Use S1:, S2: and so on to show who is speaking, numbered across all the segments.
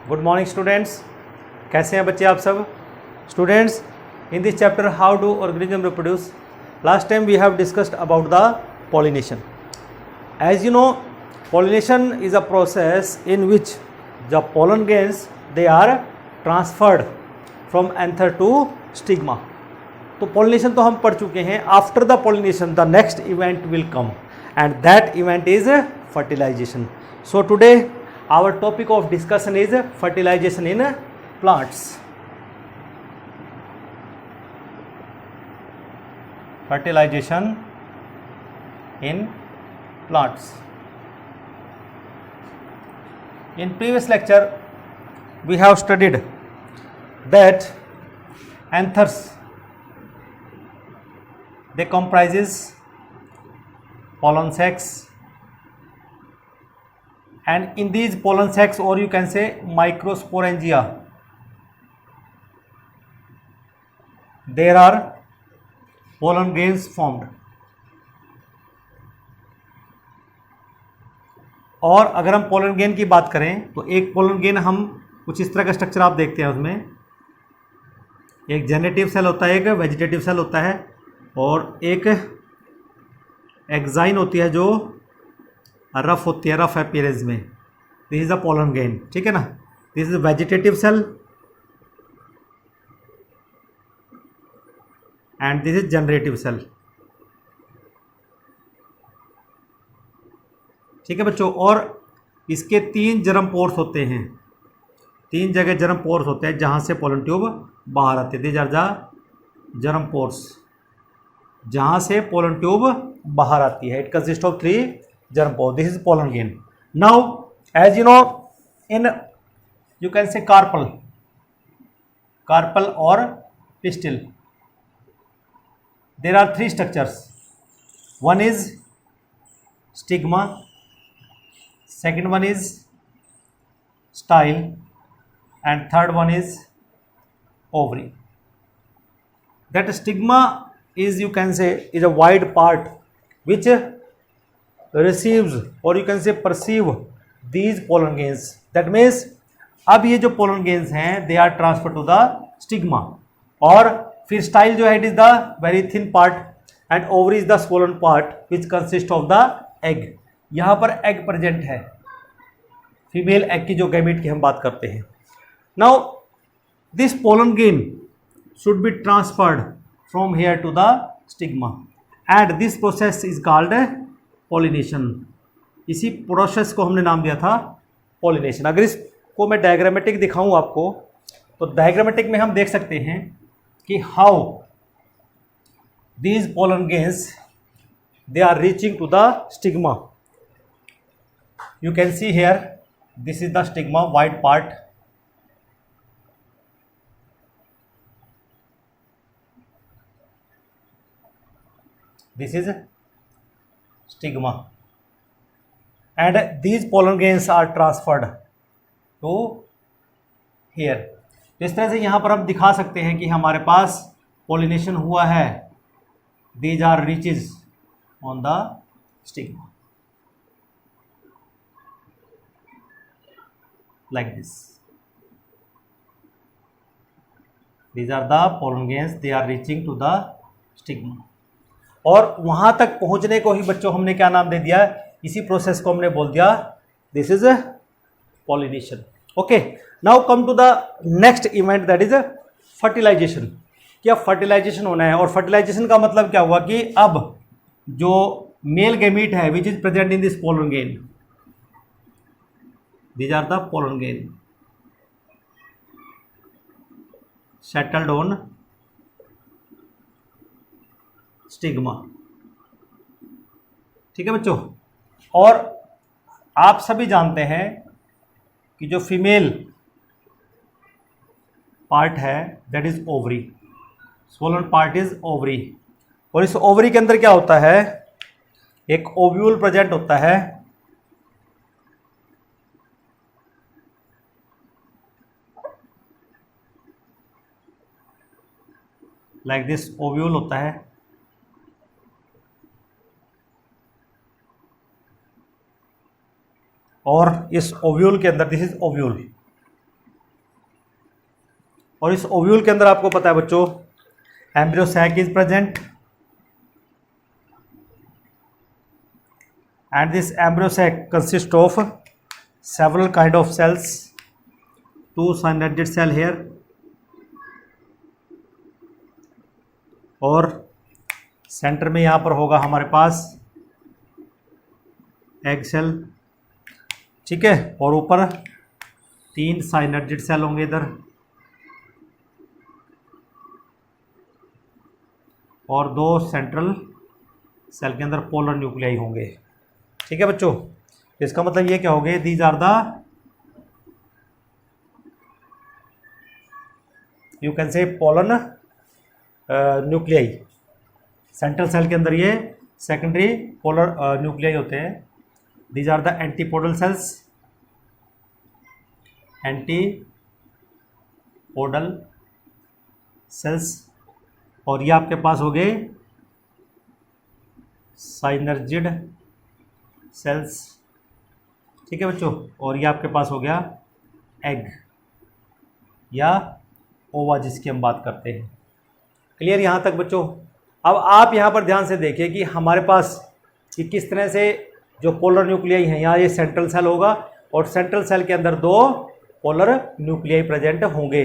S1: Good morning students, कैसे हैं बच्चे आप सब। Students, in this chapter how do organism reproduce, last time we have discussed about the pollination. As you know, pollination is a process in which the pollen grains they are transferred from anther to stigma. तो pollination तो हम पढ़ चुके हैं. After the pollination the next event will come and that event is fertilization. So today our topic of discussion is fertilization in plants. Fertilization in plants. In previous lecture we have studied that anthers they comprises pollen sacs, and in these pollen sacs, or you can say microsporangia, there are pollen grains formed. और अगर हम pollen grain की बात करें तो एक pollen grain हम कुछ इस तरह का स्ट्रक्चर आप देखते हैं, उसमें एक जेनेटिव सेल होता है, एक वेजिटेटिव सेल होता है और एक एक्साइन होती है जो रफ होती है, रफ अपीयरेंस में. This is the pollen grain, ठीक है ना. This is vegetative cell and this is generative cell. ठीक है बच्चों. और इसके 3 जर्म पोर्स होते हैं, 3 जगह जर्म पोर्स होते हैं जहाँ से पोलन ट्यूब बाहर आते हैं. These are the germ pores जहाँ से पोलन ट्यूब बाहर आती है. It consist of 3 germ pores. This is pollen grain. Now as you know, in you can say carpel और pistil, there are 3 structures. One is stigma, second one is style, and third one is ovary. That stigma is, you can say, is a wide part which receives, or you can say perceive these pollen grains. That means अब ये जो pollen grains हैं they are transferred to the stigma. और फिर style जो है it is the very thin part and ovary is the swollen part which consists of the egg. यहाँ पर एग प्रेजेंट है, फीमेल एग की जो गैमेट की हम बात करते हैं. Now this pollen grain should be transferred from here to the stigma and this process is called pollination. इसी प्रोसेस को हमने नाम दिया था पॉलिनेशन. अगर इसको मैं डायग्रामेटिक दिखाऊं आपको तो डायग्रामेटिक में हम देख सकते हैं कि how these pollen grains they are reaching to the stigma. You can see here, this is the stigma, white part. This is stigma, and these pollen grains are transferred to here. इस तरह से यहाँ पर हम दिखा सकते हैं कि हमारे पास pollination हुआ है. These are reaches on the stigma. Like this. These are the pollen grains, they are reaching to the stigma. और वहां तक पहुंचने को ही बच्चों हमने क्या नाम दे दिया, इसी प्रोसेस को हमने बोल दिया this is pollination. Okay, now come to the next event, that is fertilization. क्या फर्टिलाइजेशन होना है. और फर्टिलाइजेशन का मतलब क्या हुआ कि अब जो मेल गैमीट है which is present in this pollen grain, these are the pollen grain settled on stigma. ठीक है बच्चों. और आप सभी जानते हैं कि जो फीमेल पार्ट है that is ovary, swollen part is ovary. और इस ओवरी के अंदर क्या होता है, एक ओव्यूल प्रेजेंट होता है. लाइक दिस ओव्यूल होता है. और इस ओव्यूल के अंदर, दिस इज ओव्यूल, और इस ओव्यूल के अंदर आपको पता है बच्चों, embryo sac is present and this embryo sac consists of several kind of cells, two synaptic cell here और सेंटर में यहाँ पर होगा हमारे पास एग सेल, ठीक है, और ऊपर 3 साइनर्जिड सेल होंगे इधर और 2 सेंट्रल सेल के अंदर पोलर न्यूक्लियाई होंगे, ठीक है बच्चों। इसका मतलब ये क्या हो गए, these are the you can say pollen nuclei. Central cell के अंदर ये सेकेंडरी पोलर न्यूक्लियाई होते हैं। These are the antipodal cells, antipodal cells, और ये आपके पास हो गए साइनर्जिड सेल्स, ठीक है बच्चों। और ये आपके पास हो गया एग या ओवा जिसकी हम बात करते हैं। क्लियर यहाँ तक बच्चों। अब आप यहाँ पर ध्यान से देखिए कि हमारे पास कि किस तरह से जो पोलर न्यूक्लियाई हैं, यहाँ ये सेंट्रल सेल होगा और सेंट्रल सेल के अंदर 2 पोलर न्यूक्लियाई प्रेजेंट होंगे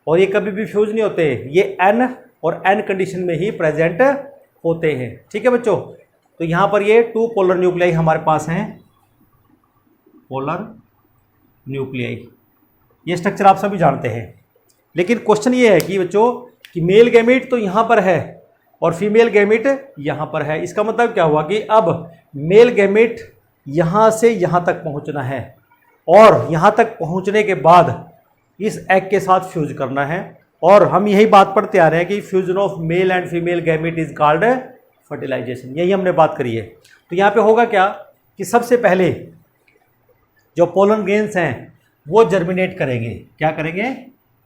S1: और ये कभी भी फ्यूज नहीं होते, ये n और n कंडीशन में ही प्रेजेंट होते हैं, ठीक है बच्चों। तो यहाँ पर ये 2 पोलर न्यूक्लियाई हमारे पास हैं, पोलर न्यूक्लियाई। ये स्ट्रक्चर आप सभी जानते हैं, लेकिन क्वेश्चन ये है कि बच्चों कि मेल गैमीट तो यहाँ पर है और फीमेल गैमीट यहाँ पर है। इसका मतलब क्या हुआ कि अब मेल गैमीट यहाँ से यहाँ तक पहुँचना है और यहाँ तक पहुँचने के बाद इस एग के साथ फ्यूज करना है। और हम यही बात पढ़ते आ रहे हैं कि fusion of male and female gamete is called fertilization, यही हमने बात करी है। तो यहाँ पे होगा क्या कि सबसे पहले जो पोलन ग्रेन्स हैं वो जर्मिनेट करेंगे। क्या करेंगे?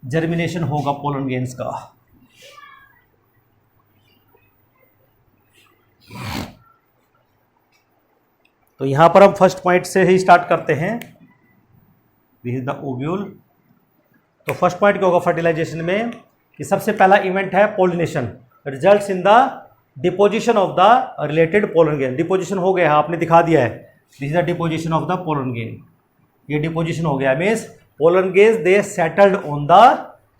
S1: जर्मिनेशन होगा पोलन ग्रेन्स का। तो यहाँ पर हम फर्स्ट पॉइंट से ही स्टार्ट करते हैं, दिस इज द ओव्यूल। तो फर्स्ट पॉइंट क्या होगा फर्टिलाइजेशन में कि सबसे पहला इवेंट है pollination, results in the deposition of the related pollen grain. Deposition हो गया, आपने दिखा दिया है, this is the deposition of the pollen grain. ये डिपोजिशन हो गया, means pollen grains they settled on the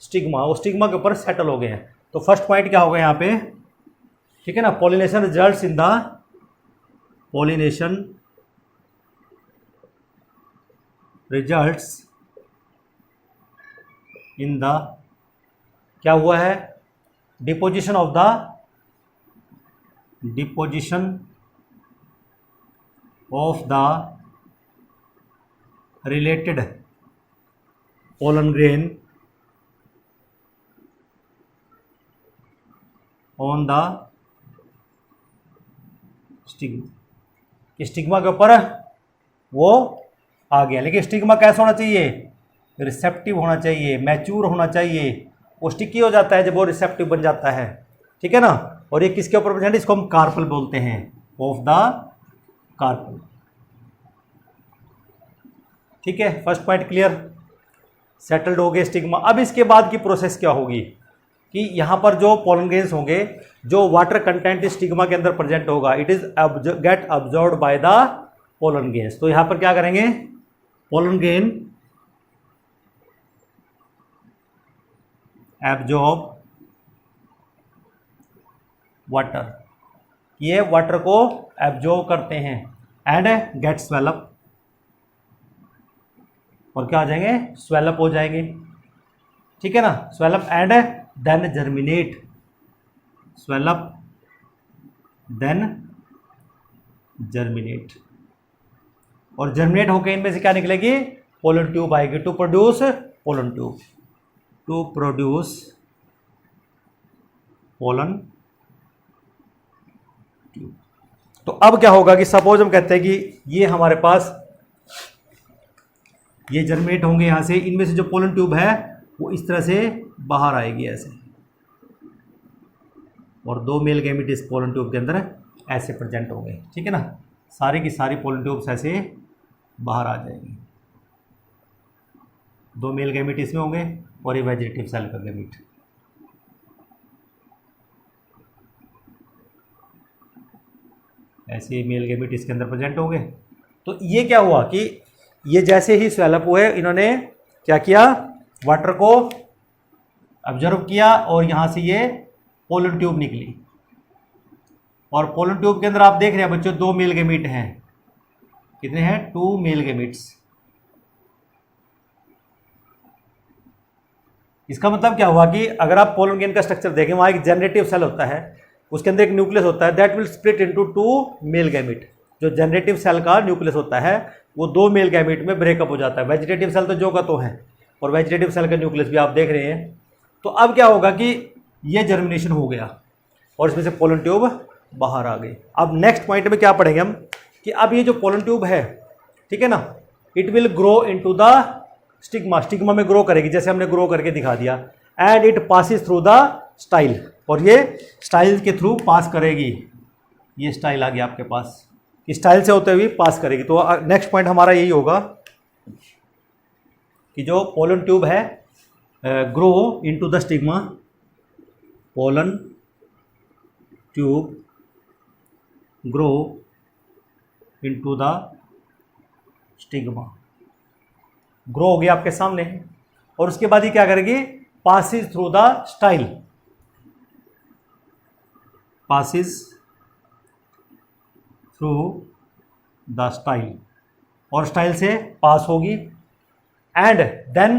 S1: stigma, वो स्टिग्मा के ऊपर सेटल हो गए हैं। तो फर्स्ट पॉइंट क्या होगा यहाँ पे, ठीक है ना, pollination results in the pollination results in the क्या हुआ है, deposition of the related pollen grain on the stigma. Stigma के ऊपर वो आ गया, लेकिन स्टिग्मा कैसा होना चाहिए, रिसेप्टिव होना चाहिए, मैच्योर होना चाहिए। वो स्टिकी हो जाता है जब वो रिसेप्टिव बन जाता है, ठीक है ना। और ये किसके ऊपर प्रेजेंट, इसको हम कार्पल बोलते हैं, ऑफ द कार्पल, ठीक है। फर्स्ट पॉइंट क्लियर, सेटल्ड हो गए स्टिग्मा। अब इसके बाद की प्रोसेस क्या होगी कि यहाँ पर जो पोलन ग्रेन्स होंगे, जो वाटर कंटेंट स्टिग्मा के अंदर प्रेजेंट होगा, it is get absorbed by the pollen grains. तो यहाँ पर क्या करेंगे, पोलन ग्रेन एब्जॉर्ब वाटर, ये वाटर को एब्जॉर्ब करते हैं एंड गेट स्वेलअप, और क्या आ जाएंगे, स्वेलअप हो जाएंगे, ठीक है ना। Swell up and then germinate, swell up then germinate, और जर्मिनेट होकर इनमें से क्या निकलेगी, पोलन ट्यूब आएगी to produce pollen tube, to produce pollen tube. तो अब क्या होगा कि सपोज हम कहते हैं कि ये हमारे पास ये जर्मिनेट होंगे, यहाँ से इनमें से जो पोलन ट्यूब है वो इस तरह से बाहर आएगी ऐसे, और 2 मेल गैमीट इस पोलन ट्यूब के अंदर ऐसे प्रेजेंट होंगे, ठीक है ना। सारी की सारी पोलन ट्यूब्स ऐसे बाहर आ जाएंगी। 2 मेल गैमीट इसमें होंगे और ये वेजिटेटिव सेल का गैमीट। ऐसे मेल गैमीट इसके अंदर प्रेजेंट होंगे। तो ये क्या हुआ कि ये जैसे ही स्वेलअप हुए, इन्होंने क्या किया, वाटर को ऑब्जर्व किया और यहाँ से ये पोलन ट्यूब निकली। और पोलन ट्यूब के अंदर आप देख रहे हैं बच्चों 2 मेल गैमीट हैं। कितने हैं? 2 मेल गैमीट्स। इसका मतलब क्या हुआ कि अगर आप पोलन ग्रेन का स्ट्रक्चर देखें, वहाँ एक जनरेटिव सेल होता है, उसके अंदर एक न्यूक्लियस होता है, that will split into 2 male gamete. जो जनरेटिव सेल का न्यूक्लियस होता है वो 2 मेल गैमीट में ब्रेकअप हो जाता है। वेजिटेटिव सेल तो जो का तो है, और वेजिटेटिव सेल का न्यूक्लियस भी आप देख रहे हैं। तो अब क्या होगा कि ये जर्मिनेशन हो गया और इसमें से पोलन ट्यूब बाहर आ गई। अब नेक्स्ट पॉइंट में क्या पढ़ेंगे हम कि अब ये जो पोलन ट्यूब है, ठीक है ना, it will grow into the stigma. Stigma में ग्रो करेगी, जैसे हमने ग्रो करके दिखा दिया। And it passes through the style, और ये स्टाइल के थ्रू पास करेगी। ये स्टाइल आ गया आपके पास, स्टाइल से होते हुए पास करेगी। तो नेक्स्ट पॉइंट हमारा यही होगा कि जो पोलन ट्यूब है grow into the stigma, pollen tube grow into the stigma. Grow हो गया आपके सामने, और उसके बाद ही क्या करेगी, passes through the style, passes through the style, और स्टाइल से पास होगी। And then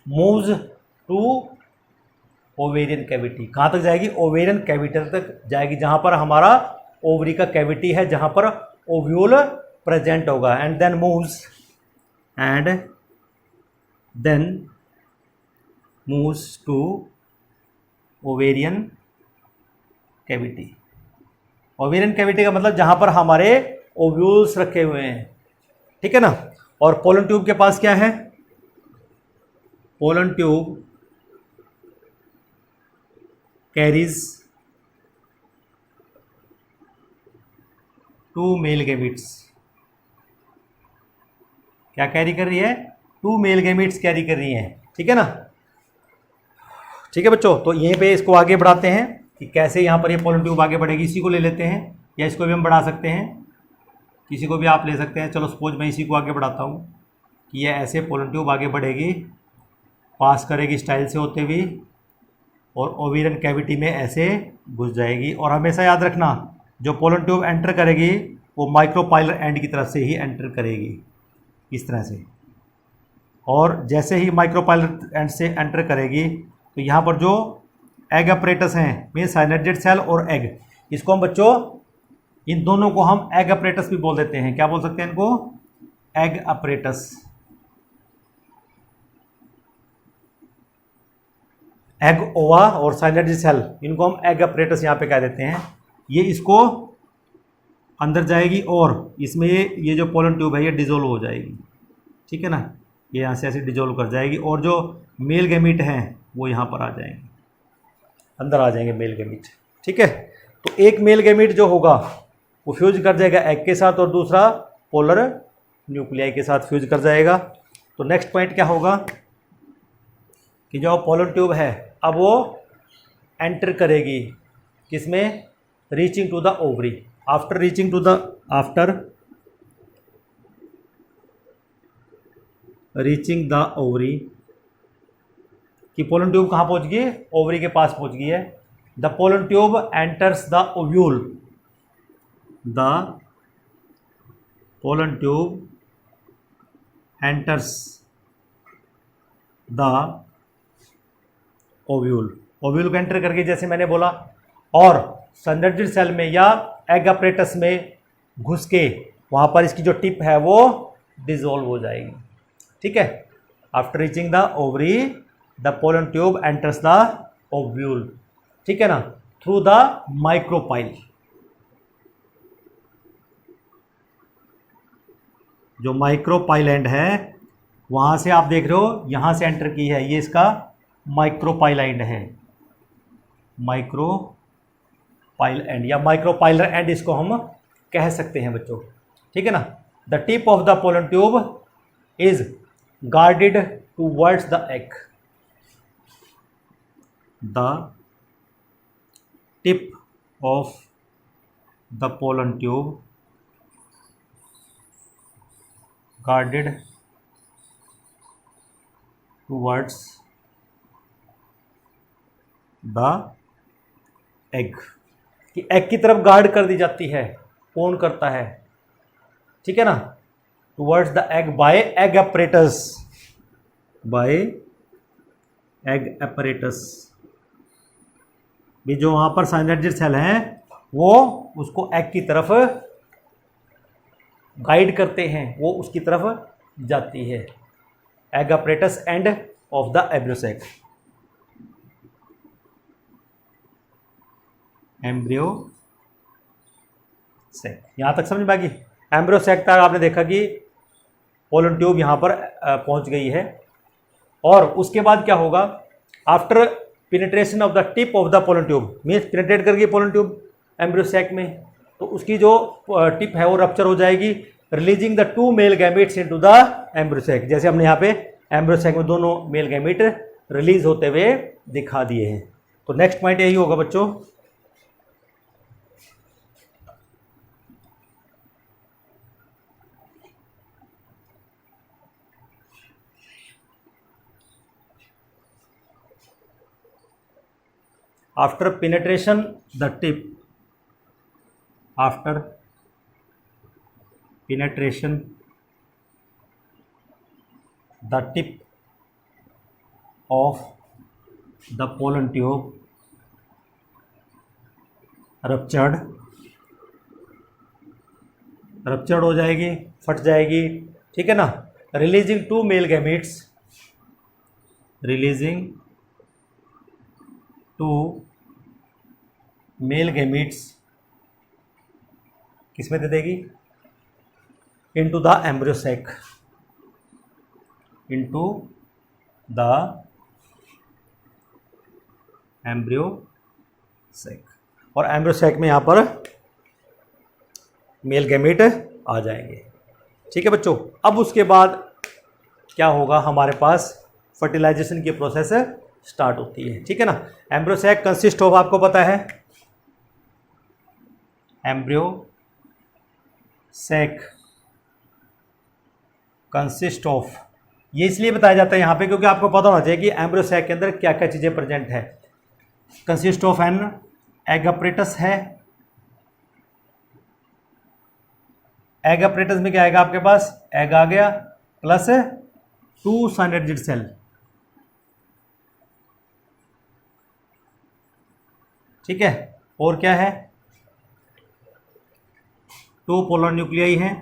S1: moves to ovarian cavity. कहाँ तक जाएगी? ओवेरियन कैविटी तक जाएगी, जहाँ पर हमारा ओवरी का कैविटी है, जहाँ पर ओव्यूल प्रेजेंट होगा। And then moves to ovarian cavity. Ovarian cavity का मतलब जहाँ पर हमारे ओव्यूल्स रखे हुए हैं, ठीक है ना। और पोलन ट्यूब के पास क्या है? Pollen tube carries 2 male gametes. क्या कैरी कर रही है? 2 मेल गैमीट्स कैरी कर रही हैं, ठीक है ना। ठीक है बच्चों, तो यहीं पे इसको आगे बढ़ाते हैं कि कैसे यहाँ पर ये पोलन ट्यूब आगे बढ़ेगी। इसी को ले लेते हैं, या इसको भी हम बढ़ा सकते हैं, किसी को भी आप ले सकते हैं। चलो सपोज मैं इसी को आगे बढ़ाता हूँ कि ये ऐसे पोलन ट्यूब आगे बढ़ेगी, पास करेगी स्टाइल से होते हुए, और ओवेरियन कैविटी में ऐसे घुस जाएगी। और हमेशा याद रखना, जो पोलन ट्यूब एंटर करेगी वो माइक्रोपाइलर एंड की तरफ से ही एंटर करेगी, इस तरह से। और जैसे ही माइक्रोपाइलर एंड से एंटर करेगी तो यहाँ पर जो एग अपरेटस हैं, मीन साइनर्जिड सेल और एग, इसको हम बच्चों, इन दोनों को हम एग अपरेटस भी बोल देते हैं। क्या बोल सकते हैं इनको? Egg apparatus. एग ओवा और साइनर्जिड सेल, इनको हम एग अपरेटस यहाँ पे कह देते हैं। ये इसको अंदर जाएगी और इसमें ये जो पोलन ट्यूब है ये डिजोल्व हो जाएगी, ठीक है ना। ये यहाँ से ऐसे डिजोल्व कर जाएगी, और जो मेल गैमीट हैं वो यहाँ पर आ जाएंगे, अंदर आ जाएंगे मेल गैमीट, ठीक है। तो एक मेल गैमीट जो होगा वो फ्यूज कर जाएगा एग के साथ, और दूसरा पोलर न्यूक्लियाई के साथ फ्यूज कर जाएगा। तो नेक्स्ट पॉइंट क्या होगा कि जो पोलन ट्यूब है अब वो एंटर करेगी किसमें? Reaching to the ovary. After reaching the ovary, कि पोलन ट्यूब कहाँ पहुँच गई? ओवरी के पास पहुँच गई है। The pollen tube enters the ovule, the pollen tube enters the ovule. Ovule को एंटर करके, जैसे मैंने बोला, और साइनर्जिड सेल में या एग अपरेटस में घुस के वहाँ पर इसकी जो टिप है वो डिसॉल्व हो जाएगी, ठीक है। After reaching the ovary the pollen tube enters the ovule, ठीक है ना, थ्रू द माइक्रोपाइल। जो माइक्रोपाइल एंड है वहाँ से आप देख रहे हो, यहाँ से एंटर की है, ये इसका माइक्रोपाइल एंड है, माइक्रोपाइल एंड या माइक्रोपाइलर एंड इसको हम कह सकते हैं बच्चों, ठीक है ना। The tip of the pollen tube is guarded towards the egg. The tip of the pollen tube guarded towards the egg, कि एग की तरफ गार्ड कर दी जाती है, कौन करता है, ठीक है ना, towards the egg by egg apparatus, by egg apparatus, भी जो वहां पर साइनेर्जिड सेल हैं वो उसको एग की तरफ गाइड करते हैं, वो उसकी तरफ जाती है, egg apparatus end of the embryo sac, embryo sac. यहां तक समझ में आ गई? एम्ब्रियो सैक तक आपने देखा कि पोलन ट्यूब यहां पर पहुंच गई है, और उसके बाद क्या होगा, after penetration of the tip of the pollen tube, means penetrate कर गई पोलन ट्यूब एम्ब्रियो सैक में, तो उसकी जो टिप है वो रप्चर हो जाएगी, releasing the 2 male gametes into the embryo sac. जैसे हमने यहाँ पे एम्ब्रियो सैक में दोनों मेल गैमेट रिलीज होते हुए दिखा दिए हैं। तो नेक्स्ट पॉइंट यही होगा बच्चों, after penetration the tip, after penetration the tip of the pollen tube ruptured हो जाएगी, फट जाएगी, ठीक है ना, releasing 2 male gametes, releasing 2 male gametes किस में दे देगी, into the embryo sac, into the embryo sac, और एम्ब्रियो सैक में यहां पर मेल गैमेट आ जाएंगे, ठीक है बच्चों। अब उसके बाद क्या होगा, हमारे पास फर्टिलाइजेशन की प्रोसेस स्टार्ट होती है, ठीक है ना। एम्ब्रियो सैक कंसिस्ट ऑफ, आपको पता है, एम्ब्रियो सैक कंसिस्ट ऑफ, ये इसलिए बताया जाता है यहाँ पे क्योंकि आपको पता होना चाहिए कि एम्ब्रियो सैक के अंदर क्या क्या चीज़ें प्रेजेंट है। Consist of an egg apparatus है, एग apparatus में क्या आएगा आपके पास, एग आ गया प्लस 2 साइनेर्जिड सेल, ठीक है, और क्या है, 2 पोलर न्यूक्लियाई हैं,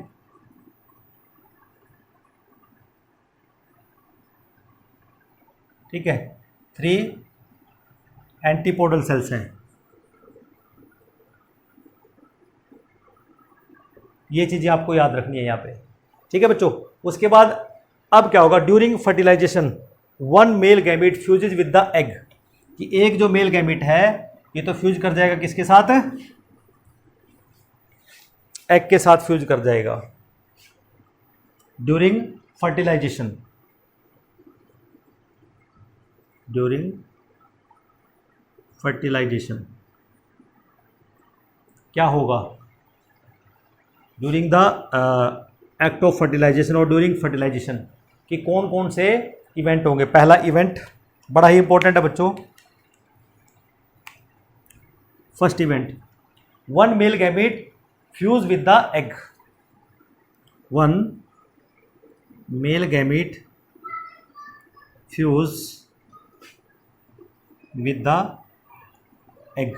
S1: ठीक है, 3 एंटीपोडल सेल्स हैं। ये चीज़ें आपको याद रखनी है यहाँ पे, ठीक है बच्चों। उसके बाद अब क्या होगा, during fertilization 1 male gamete fuses with the egg, कि एक जो मेल गैमेट है ये तो फ्यूज कर जाएगा किसके साथ, एग के साथ फ्यूज कर जाएगा ड्यूरिंग फर्टिलाइजेशन, ड्यूरिंग फर्टिलाइजेशन क्या होगा, during the act of fertilization और ड्यूरिंग फर्टिलाइजेशन, कि कौन कौन से इवेंट होंगे। पहला इवेंट बड़ा ही इंपॉर्टेंट है बच्चों, first event, 1 male gamete fuse with the egg, 1 male gamete fuse with the egg,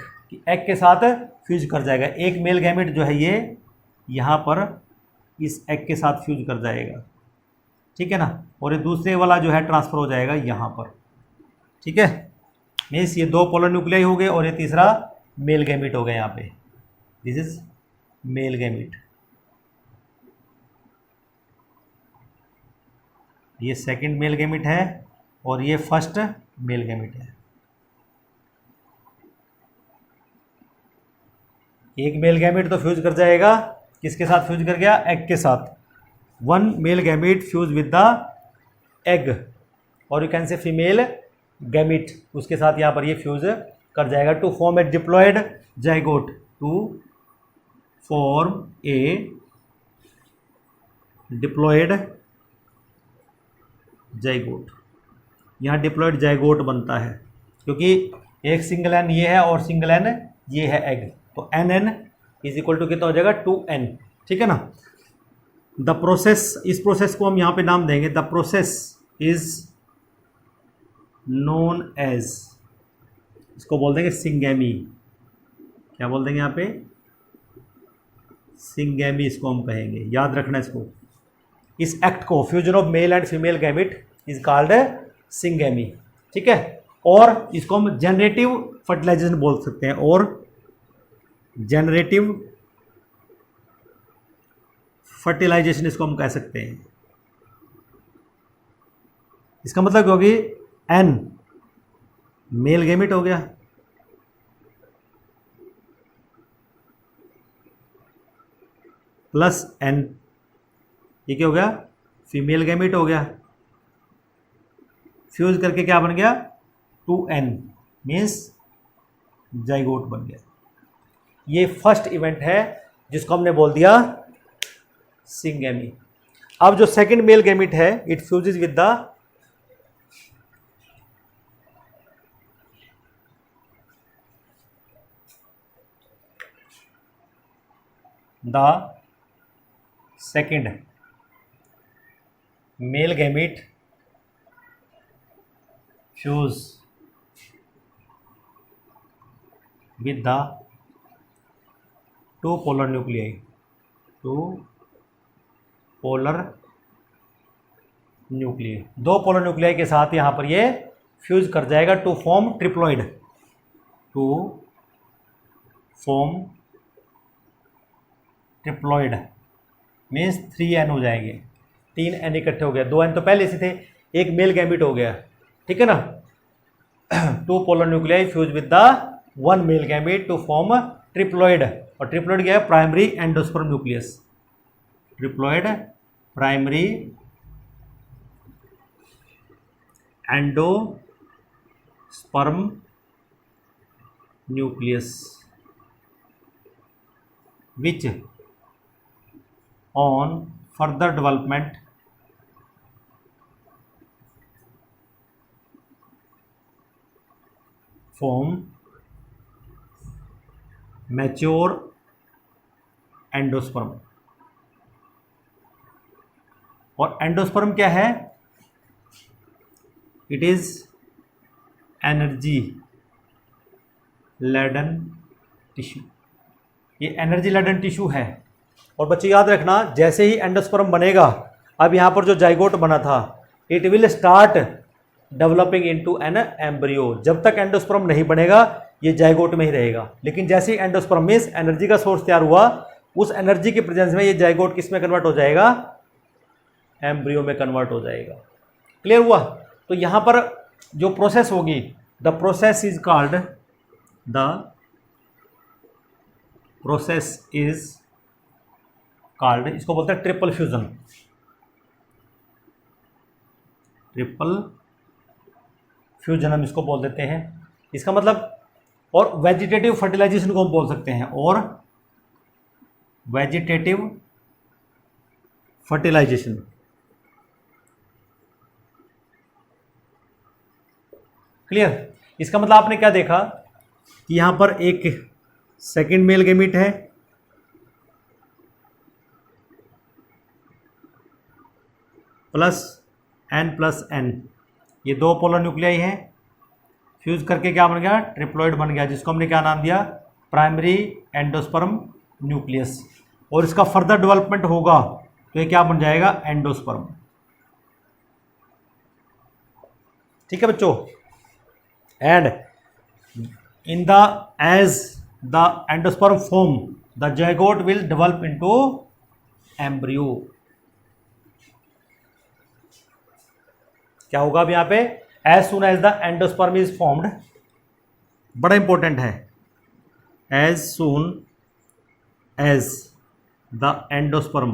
S1: egg के साथ फ्यूज कर जाएगा। एक मेल गैमेट जो है ये यहाँ पर इस एग के साथ फ्यूज कर जाएगा, ठीक है ना, और ये दूसरे वाला जो है ट्रांसफर हो जाएगा यहाँ पर, ठीक है। मीन्स ये 2 पोलर न्यूक्लियाई हो गए और ये तीसरा मेल गैमेट हो गया यहाँ पे, दिस इज मेल गैमेट, ये सेकंड मेल गैमेट है और ये फर्स्ट मेल गैमेट है। एक मेल गैमेट तो फ्यूज कर जाएगा, किसके साथ फ्यूज कर गया, एग के साथ, one male gamete fuse with the egg, और you can say female gamete, उसके साथ यहाँ पर ये फ्यूज कर जाएगा to form a diploid zygote, to form a diploid zygote. यहाँ डिप्लॉयड जाइगोट बनता है क्योंकि एक सिंगल एन ये है और सिंगल एन ये है एग, तो n n is equal to कितना हो जाएगा 2n, ठीक है ना। द प्रोसेस, इस प्रोसेस को हम यहाँ पे नाम देंगे, the process is known as, इसको बोल देंगे सिंगैमी। क्या बोल देंगे यहाँ पे? सिंगैमी इसको हम कहेंगे, याद रखना इसको। इस एक्ट को, fusion of male and female gamete is called syngamy, ठीक है। और इसको हम जनरेटिव फर्टिलाइजेशन बोल सकते हैं, और जनरेटिव फर्टिलाइजेशन इसको हम कह सकते हैं। इसका मतलब क्या होगी? एन मेल गैमिट हो गया, प्लस एन, ये क्या हो गया? फीमेल गैमिट हो गया, फ्यूज करके क्या बन गया? 2n, मीन्स जाइगोट बन गया। ये फर्स्ट इवेंट है जिसको हमने बोल दिया सिंगैमी। अब जो सेकंड मेल गैमिट है, it fuses with the second male gamete fuse with the two polar nuclei, two polar nuclei, दो पोलर न्यूक्लियाई के साथ यहाँ पर ये फ्यूज कर जाएगा to form triploid, to form triploid means 3n हो जाएंगे, 3n इकट्ठे हो गया, 2n तो पहले से थे, एक मेल गैमिट हो गया, ठीक है ना। Two polar nuclei fuse with the one male gamete to form triploid, और ट्रिप्लॉइड क्या है? Primary endosperm nucleus, triploid primary endosperm nucleus which on further development form mature endosperm. और एंडोस्पर्म क्या है? It is energy laden tissue, ये energy laden tissue है। और बच्चे याद रखना, जैसे ही एंडोस्पर्म बनेगा, अब यहाँ पर जो जाइगोट बना था, it will start developing into an embryo. जब तक एंडोस्पर्म नहीं बनेगा ये जाइगोट में ही रहेगा, लेकिन जैसे ही एंडोस्पर्म मींस एनर्जी का सोर्स तैयार हुआ, उस एनर्जी के प्रेजेंस में ये जाइगोट किस में कन्वर्ट हो जाएगा? एम्ब्रियो में कन्वर्ट हो जाएगा। क्लियर हुआ? तो यहाँ पर जो प्रोसेस होगी, the process is called, the process is called, इसको बोलते हैं ट्रिपल फ्यूजन, ट्रिपल फ्यूजन हम इसको बोल देते हैं। इसका मतलब, और वेजिटेटिव फर्टिलाइजेशन को हम बोल सकते हैं, और वेजिटेटिव फर्टिलाइजेशन। क्लियर? इसका मतलब आपने क्या देखा कि यहां पर एक सेकेंड मेल गैमिट है, प्लस n, ये दो पोलर न्यूक्लियाई हैं, फ्यूज करके क्या बन गया? ट्रिप्लॉइड बन गया, जिसको हमने क्या नाम दिया? Primary endosperm nucleus. और इसका फर्दर डेवलपमेंट होगा तो ये क्या बन जाएगा? एंडोस्पर्म। ठीक है बच्चों? And in the as the endosperm form, the zygote will develop into embryo. क्या होगा अब यहाँ पे? As soon as the endosperm is formed, बड़ा इंपॉर्टेंट है, as soon as the endosperm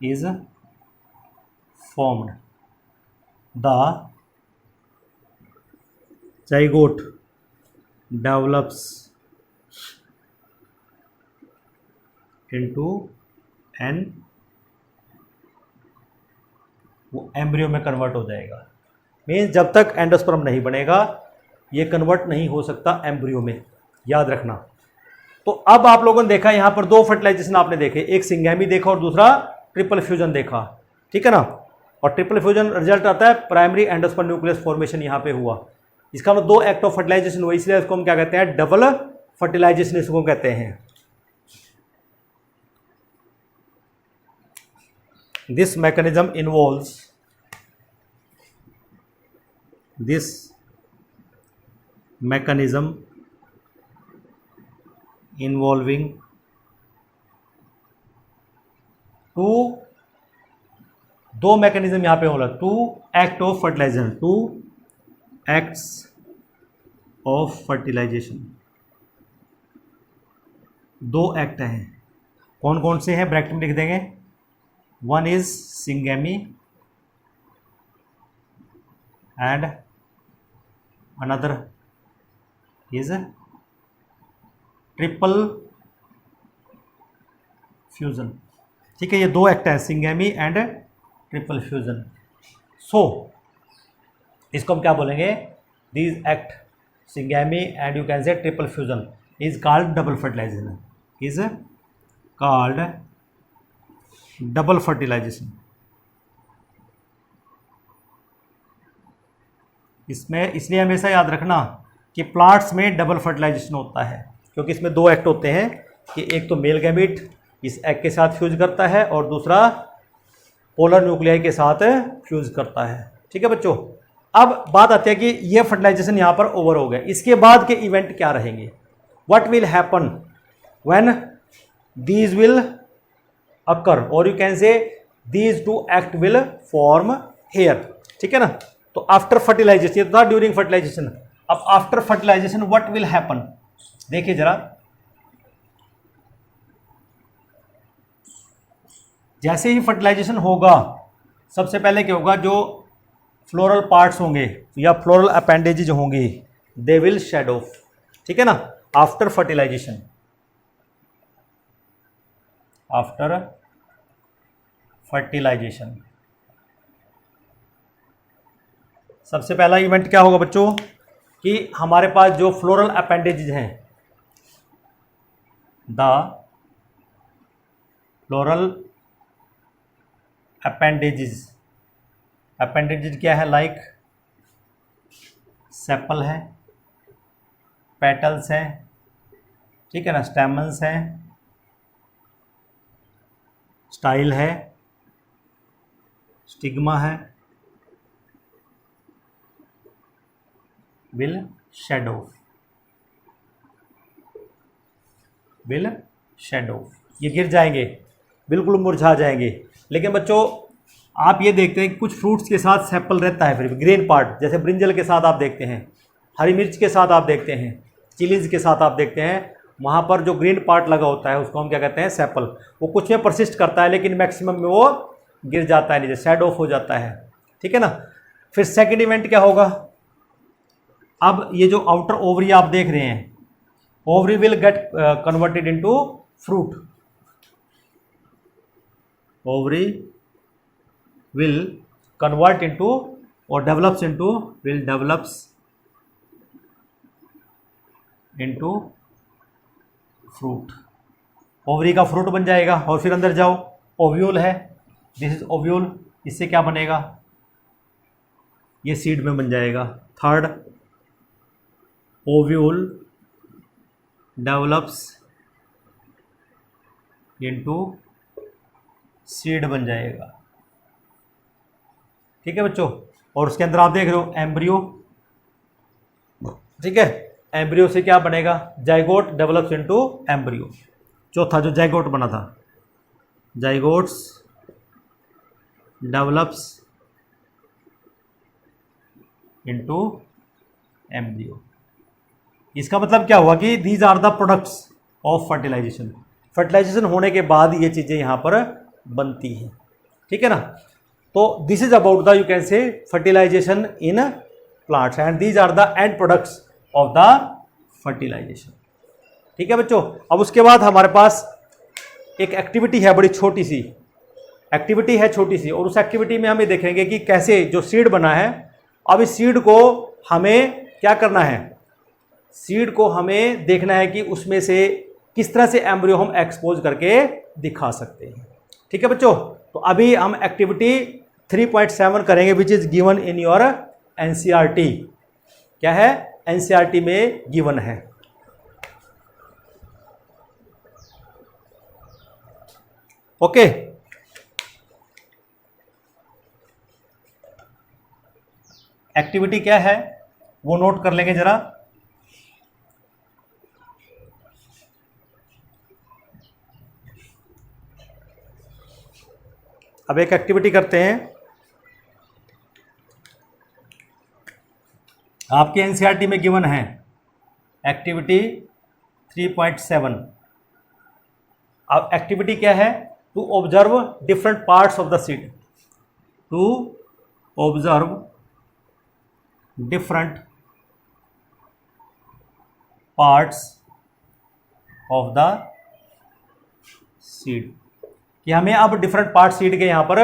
S1: is formed. The zygote develops into an, वो embryo में convert हो जाएगा। मीन्स जब तक एंडोस्पर्म नहीं बनेगा ये कन्वर्ट नहीं हो सकता एम्ब्रियो में, याद रखना। तो अब आप लोगों ने देखा यहाँ पर दो फर्टिलाइजेशन आपने देखे, एक सिंगैमी देखा और दूसरा ट्रिपल फ्यूजन देखा, ठीक है ना। और ट्रिपल फ्यूजन रिजल्ट आता है प्राइमरी एंडोस्पर्म न्यूक्लियस फॉर्मेशन यहाँ पे हुआ। इसका मतलब दो एक्ट ऑफ फर्टिलाइजेशन हुआ, इसलिए इसको हम क्या कहते हैं, डबल फर्टिलाइजेशन इसको कहते हैं। This mechanism involves, this mechanism involving दो मैकेनिज्म यहां पे होला, two act of fertilization, two acts of fertilization, दो एक्ट हैं। कौन कौन से हैं ब्रैकेट में लिख देंगे। One is syngamy and another is triple fusion, ठीक है। ये दो एक्ट हैं, syngamy and triple fusion. So इसको हम क्या बोलेंगे, these act syngamy and you can say triple fusion is called double fertilisation, is called double fertilization. इसमें इसलिए हमेशा याद रखना कि प्लांट्स में डबल फर्टिलाइजेशन होता है, क्योंकि इसमें दो एक्ट होते हैं कि एक तो मेल गैमीट इस एग के साथ फ्यूज करता है और दूसरा पोलर न्यूक्लियाई के साथ फ्यूज करता है, ठीक है बच्चों। अब बात आती है कि ये फर्टिलाइजेशन यहाँ पर ओवर हो गया, इसके बाद के इवेंट क्या रहेंगे, what will happen when these will occur, और you can say these two act will form here, ठीक है ना। तो आफ्टर फर्टिलाइजेशन, ये तो था ड्यूरिंग फर्टिलाइजेशन, अब after fertilisation what will happen, देखिए जरा। जैसे ही फर्टिलाइजेशन होगा सबसे पहले क्या होगा, जो फ्लोरल पार्ट्स होंगे या फ्लोरल अपेंडेजेज होंगे दे विल शेड ऑफ, ठीक है ना। आफ्टर फर्टिलाइजेशन, आफ्टर फर्टिलाइजेशन सबसे पहला इवेंट क्या होगा बच्चों कि हमारे पास जो फ्लोरल अपेंडेजेज हैं, द फ्लोरल अपेंडेजेज, अपेंडेजेज क्या है, लाइक सेपल है, पेटल्स हैं, ठीक है ना, स्टेमन्स हैं, स्टाइल है, स्टिग्मा है, will shed off, will shed off, ये गिर जाएंगे, बिल्कुल मुरझा जाएंगे। लेकिन बच्चों आप ये देखते हैं कि कुछ फ्रूट्स के साथ सेपल रहता है, फिर ग्रीन पार्ट, जैसे ब्रिंजल के साथ आप देखते हैं, हरी मिर्च के साथ आप देखते हैं, चिलीज के साथ आप देखते हैं, वहाँ पर जो ग्रीन पार्ट लगा होता है उसको हम क्या कहते हैं, सेपल। वो कुछ में परसिस्ट करता है लेकिन मैक्सिमम में वो गिर जाता है नीचे, शेड ऑफ हो जाता है, ठीक है ना। फिर सेकेंड इवेंट क्या होगा, अब ये जो आउटर ओवरी आप देख रहे हैं, ovary will get converted into fruit, ovary will convert into और develops into, will develops into fruit, ovary का फ्रूट बन जाएगा। और फिर अंदर जाओ, ओव्यूल है, दिस इज ओव्यूल, इससे क्या बनेगा, ये सीड में बन जाएगा। Third, ovule develops into seed बन जाएगा, ठीक है बच्चों। और उसके अंदर आप देख रहे हो एम्ब्रियो, ठीक है, एम्ब्रियो से क्या बनेगा, जाइगोट डेवलप्स इनटू एम्ब्रियो। चौथा जो जाइगोट बना था, जाइगोट्स डेवलप्स इनटू एम्ब्रियो। इसका मतलब क्या हुआ कि these are the products of fertilization, fertilization होने के बाद ये चीज़ें यहाँ पर बनती हैं, ठीक है ना। तो this is about the, you can say, fertilization in plants and these are the end products of the fertilization. ठीक है बच्चों। अब उसके बाद हमारे पास एक एक्टिविटी है, बड़ी छोटी सी एक्टिविटी है, छोटी सी, और उस एक्टिविटी में हम ये देखेंगे कि कैसे जो सीड बना है, अब इस सीड को हमें क्या करना है, सीड को हमें देखना है कि उसमें से किस तरह से एम्ब्रियो हम एक्सपोज करके दिखा सकते हैं। ठीक है बच्चों। तो अभी हम एक्टिविटी 3.7 करेंगे which is given in your NCERT. क्या है, एनसीईआरटी में गिवन है। ओके एक्टिविटी क्या है वो नोट कर लेंगे जरा। अब एक एक्टिविटी करते हैं, आपके एनसीईआरटी में गिवन है एक्टिविटी 3.7। अब एक्टिविटी क्या है, to observe different parts of the seed, to observe different parts of the seed, कि हमें अब डिफरेंट पार्ट सीड के यहाँ पर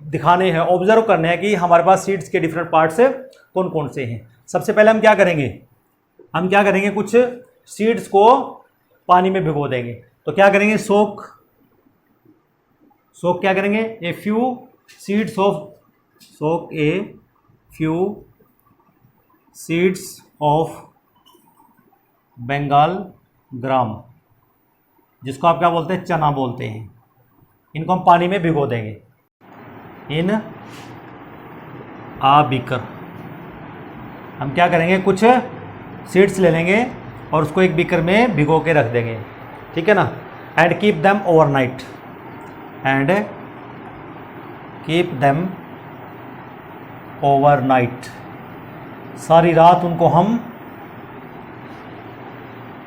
S1: दिखाने हैं, ऑब्जर्व करने हैं कि हमारे पास सीड्स के डिफरेंट पार्ट्स कौन कौन से हैं। सबसे पहले हम क्या करेंगे, कुछ सीड्स को पानी में भिगो देंगे। तो क्या करेंगे, सोक क्या करेंगे, a few seeds of Bengal gram, जिसको आप क्या बोलते हैं, चना बोलते हैं। इनको हम पानी में भिगो देंगे इन आ बीकर। हम क्या करेंगे, कुछ सीड्स ले लेंगे और उसको एक बीकर में भिगो के रख देंगे। ठीक है ना। एंड कीप देम ओवरनाइट, सारी रात उनको हम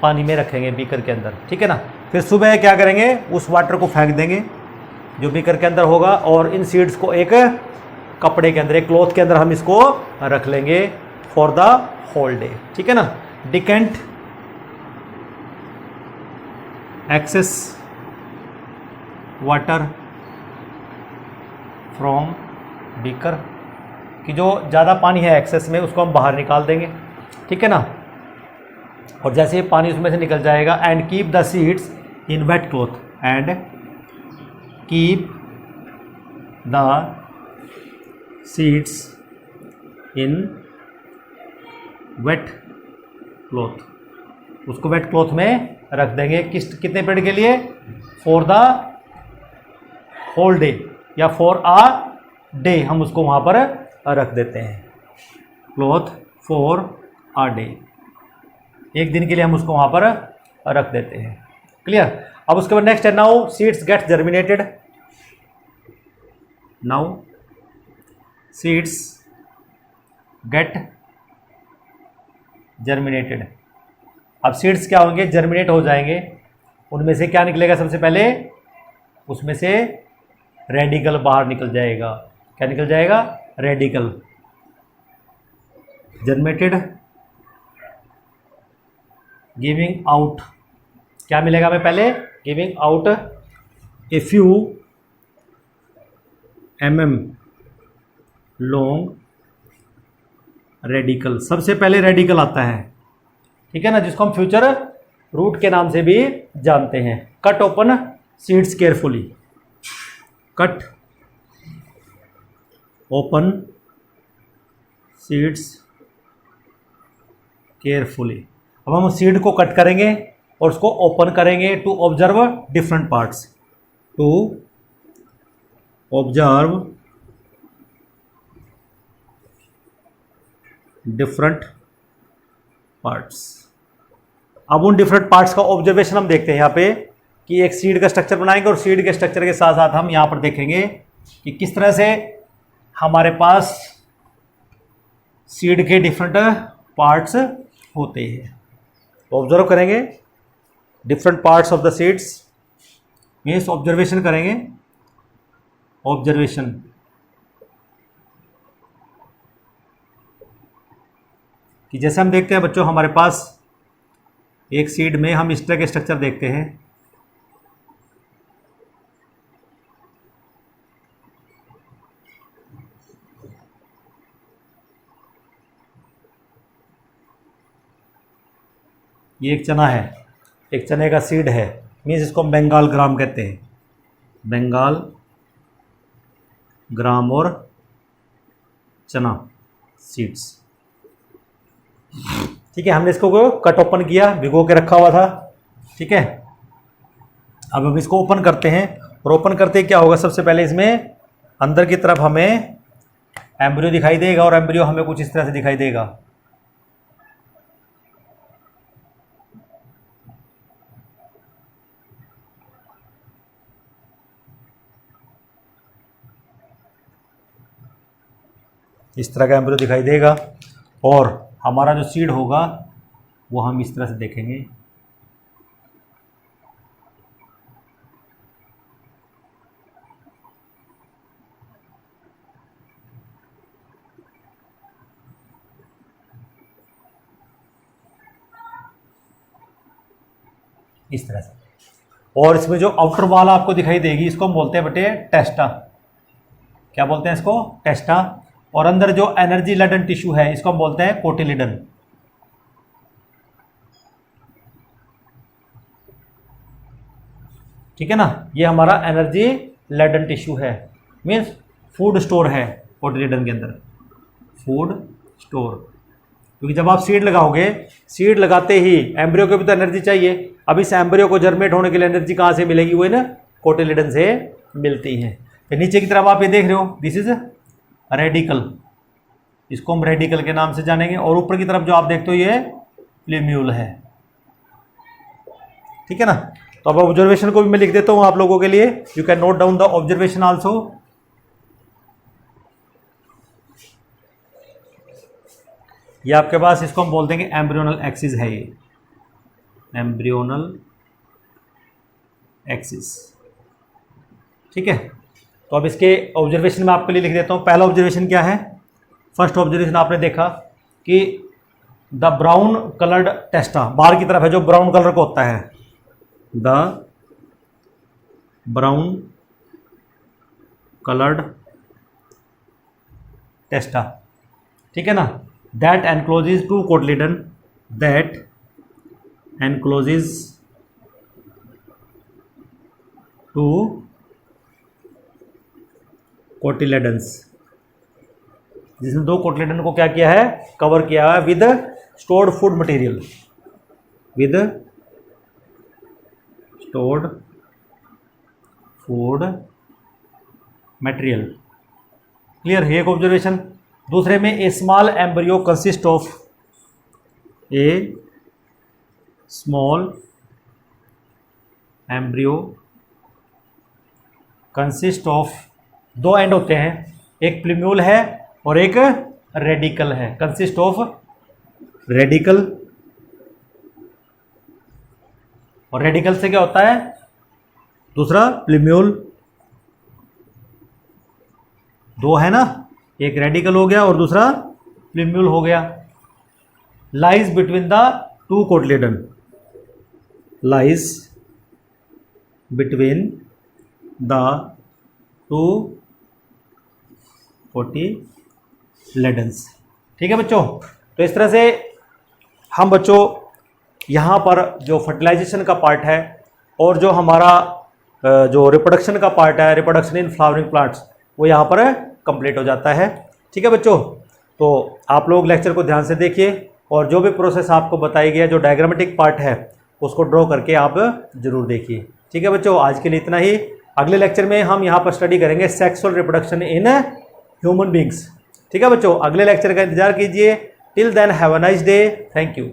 S1: पानी में रखेंगे बीकर के अंदर। ठीक है ना। फिर सुबह क्या करेंगे, उस वाटर को फेंक देंगे जो बीकर के अंदर होगा, और इन सीड्स को एक कपड़े के अंदर, एक क्लॉथ के अंदर हम इसको रख लेंगे फॉर द होल डे। ठीक है ना। Decant excess water from beaker, कि जो ज़्यादा पानी है एक्सेस में उसको हम बाहर निकाल देंगे। ठीक है ना। और जैसे ही पानी उसमें से निकल जाएगा, and keep the seeds in wet cloth, and keep the seeds in wet cloth, उसको वेट क्लॉथ में रख देंगे। कितने पीरियड के लिए, फॉर द होल डे या फॉर आ डे, हम उसको वहाँ पर रख देते हैं। क्लॉथ फॉर आ डे, एक दिन के लिए हम उसको वहाँ पर रख देते हैं। क्लियर। अब उसके बाद नेक्स्ट है, now seeds get germinated, now seeds get germinated. अब सीड्स क्या होंगे, जर्मिनेट हो जाएंगे। उनमें से क्या निकलेगा, सबसे पहले उसमें से रेडिकल बाहर निकल जाएगा। क्या निकल जाएगा, रेडिकल। जर्मिनेटेड गिविंग आउट, क्या मिलेगा हमें पहले, giving out a few mm long radical. सबसे पहले रेडिकल आता है। ठीक है ना, जिसको हम फ्यूचर रूट के नाम से भी जानते हैं। Cut open seeds carefully, cut open seeds carefully. अब हम सीड को कट करेंगे और उसको ओपन करेंगे to observe different parts, to observe different parts. अब उन डिफरेंट पार्ट्स का ऑब्जर्वेशन हम देखते हैं यहाँ पे, कि एक सीड का स्ट्रक्चर बनाएंगे और सीड के स्ट्रक्चर के साथ साथ हम यहाँ पर देखेंगे कि किस तरह से हमारे पास सीड के डिफरेंट पार्ट्स होते हैं। तो ऑब्जर्व करेंगे different parts of the seeds, means observation करेंगे ऑब्जर्वेशन कि जैसे हम देखते हैं बच्चों, हमारे पास एक सीड में हम इस तरह के स्ट्रक्चर देखते हैं। ये एक चना है, एक चने का सीड है, मीन्स इसको हम बंगाल ग्राम कहते हैं। बंगाल ग्राम और चना सीड्स। ठीक है, हमने इसको कट ओपन किया, भिगो के रखा हुआ था। ठीक है, अब हम इसको ओपन करते हैं, और ओपन करते क्या होगा, सबसे पहले इसमें अंदर की तरफ हमें एम्ब्रियो दिखाई देगा, और एम्ब्रियो हमें कुछ इस तरह से दिखाई देगा। इस तरह का एम्ब्रियो दिखाई देगा, और हमारा जो सीड होगा वो हम इस तरह से देखेंगे। इस तरह से, और इसमें जो आउटर वॉल आपको दिखाई देगी, इसको हम बोलते हैं बेटे टेस्टा। क्या बोलते हैं इसको? टेस्टा। और अंदर जो एनर्जी लेडन टिश्यू है, इसको हम बोलते हैं कोटिलिडन। ठीक है ना, ये हमारा एनर्जी लेडन टिश्यू है, मीन्स फूड स्टोर है कोटिलिडन के अंदर, फूड स्टोर। क्योंकि जब आप सीड लगाओगे, सीड लगाते ही एम्ब्रियो को भी तो एनर्जी चाहिए। अब इस एम्ब्रियो को जर्मेट होने के लिए एनर्जी कहाँ से मिलेगी? वो ना कोटिलिडन से मिलती है। तो नीचे की तरफ आप ये देख रहे हो, दिस इज रेडिकल, इसको हम रेडिकल के नाम से जानेंगे। और ऊपर की तरफ जो आप देखते हो ये प्लीम्यूल है। ठीक है ना, तो अब ऑब्जर्वेशन को भी मैं लिख देता हूं आप लोगों के लिए। You can note down the observation also. ये आपके पास, इसको हम बोल देंगे एम्ब्रियोनल एक्सिस है, ये एम्ब्रियोनल एक्सिस। ठीक है, तो अब इसके ऑब्जर्वेशन में आपके लिए लिख देता हूं। पहला ऑब्जर्वेशन क्या है? फर्स्ट ऑब्जर्वेशन आपने देखा कि द ब्राउन कलर्ड टेस्टा, बाहर की तरफ है जो ब्राउन कलर का होता है, द ब्राउन कलर्ड टेस्टा। ठीक है ना, that encloses two cotyledon, that encloses two cotyledons, जिसने दो कोटिलेडन को क्या किया है? कवर किया है with stored food material, with stored food material. Clear है एक ऑब्जर्वेशन। दूसरे में a small embryo consist of, a small embryo consist of, दो एंड होते हैं, एक प्लीम्यूल है और एक रेडिकल है। कंसिस्ट ऑफ रेडिकल, और रेडिकल से क्या होता है? दूसरा प्लीम्यूल। दो है ना, एक रेडिकल हो गया और दूसरा प्लीम्यूल हो गया। Lies between the two cotyledon, lies between the two cotyledons. ठीक है बच्चों, तो इस तरह से हम बच्चों यहाँ पर जो फर्टिलाइजेशन का पार्ट है और जो हमारा जो रिप्रोडक्शन का पार्ट है, रिप्रोडक्शन इन फ्लावरिंग प्लांट्स, वो यहाँ पर कंप्लीट हो जाता है। ठीक है बच्चों, तो आप लोग लेक्चर को ध्यान से देखिए, और जो भी प्रोसेस आपको बताई गया, जो डायग्रामेटिक पार्ट है, उसको ड्रॉ करके आप जरूर देखिए। ठीक है बच्चों, आज के लिए इतना ही। अगले लेक्चर में हम यहाँ पर स्टडी करेंगे sexual reproduction in human beings. ठीक है बच्चों, अगले लेक्चर का इंतजार कीजिए। Till then have a nice day, thank you.